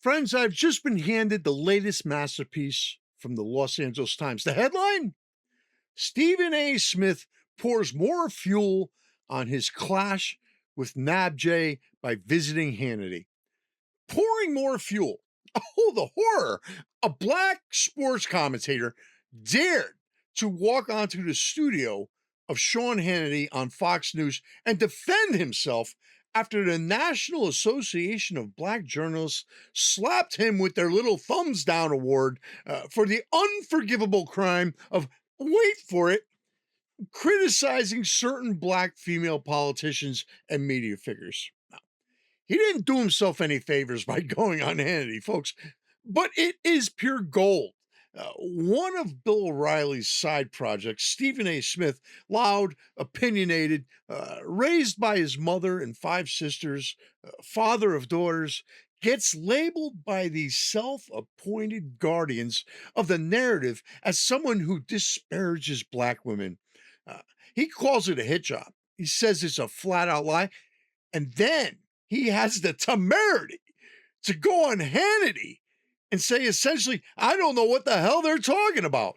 Friends, I've just been handed the latest masterpiece from the Los Angeles Times. The headline: Stephen A. Smith pours more fuel on his clash with NABJ by visiting Hannity. Pouring more fuel. Oh, the horror. A black sports commentator dared to walk onto the studio of Sean Hannity on Fox News and defend himself after the National Association of Black Journalists slapped him with their little thumbs down award for the unforgivable crime of, wait for it, criticizing certain black female politicians and media figures. He didn't do himself any favors by going on Hannity, folks, but it is pure gold. One of Bill O'Reilly's side projects, Stephen A. Smith, loud, opinionated, raised by his mother and five sisters, father of daughters, gets labeled by these self appointed guardians of the narrative as someone who disparages black women. Uh, he calls it a hit job. He says it's a flat out lie. And then he has the temerity to go on Hannity and say essentially, I don't know what the hell they're talking about.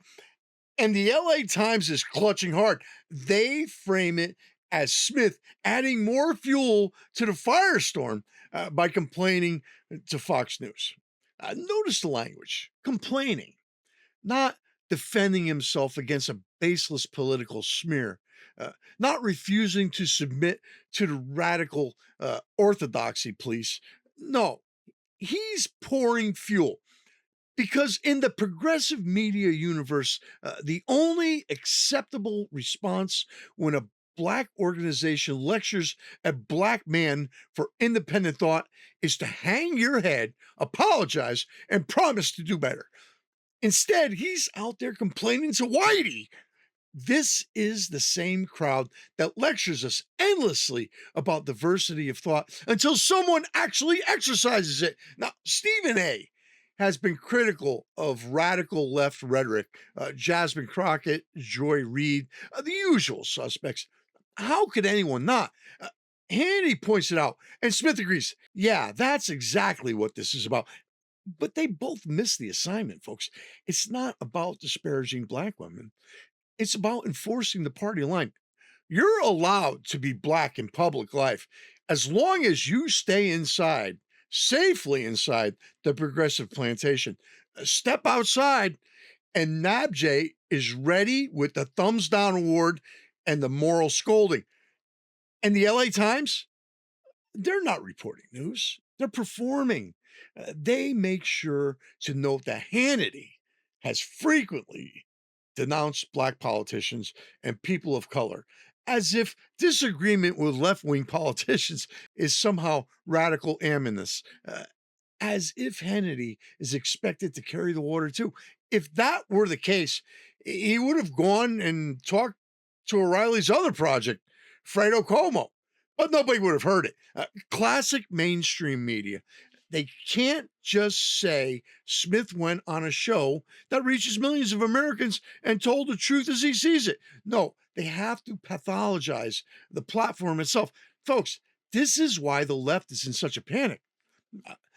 And the LA Times is clutching hard. They frame it as Smith adding more fuel to the firestorm by complaining to Fox News. Notice the language: complaining, not defending himself against a baseless political smear, not refusing to submit to the radical orthodoxy police. No, he's pouring fuel. Because in the progressive media universe, the only acceptable response when a black organization lectures a black man for independent thought is to hang your head, apologize, and promise to do better. Instead, he's out there complaining to Whitey. This is the same crowd that lectures us endlessly about diversity of thought until someone actually exercises it. Now, Stephen A. has been critical of radical left rhetoric. Jasmine Crockett, Joy Reid, the usual suspects. How could anyone not? Hannity points it out, and Smith agrees. Yeah, that's exactly what this is about. But they both miss the assignment, folks. It's not about disparaging black women. It's about enforcing the party line. You're allowed to be black in public life as long as you stay inside, safely inside the progressive plantation. Step outside, and NABJ is ready with the thumbs down award and the moral scolding. And the LA Times, they're not reporting news, they're performing. They make sure to note that Hannity has frequently denounced black politicians and people of color, as if disagreement with left wing politicians is somehow radical aminus, as if Hannity is expected to carry the water too. If that were the case, he would have gone and talked to O'Reilly's other project, Fredo Como, but nobody would have heard it. Classic mainstream media. They can't just say Smith went on a show that reaches millions of Americans and told the truth as he sees it. No, they have to pathologize the platform itself. Folks, this is why the left is in such a panic.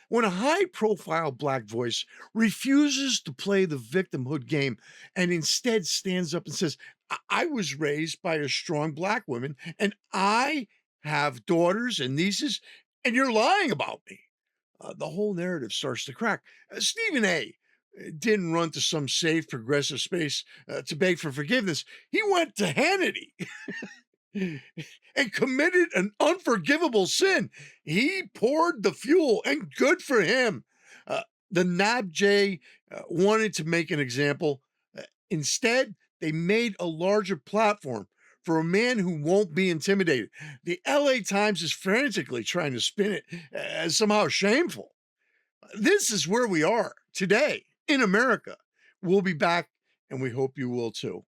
When a high profile black voice refuses to play the victimhood game and instead stands up and says, I was raised by a strong black woman and I have daughters and nieces, and you're lying about me. The whole narrative starts to crack. Stephen A. didn't run to some safe progressive space to beg for forgiveness. He went to Hannity and committed an unforgivable sin. He poured the fuel, and good for him. The NABJ wanted to make an example. Instead, they made a larger platform for a man who won't be intimidated. The LA Times is frantically trying to spin it as somehow shameful. This is where we are today in America. We'll be back, and we hope you will too.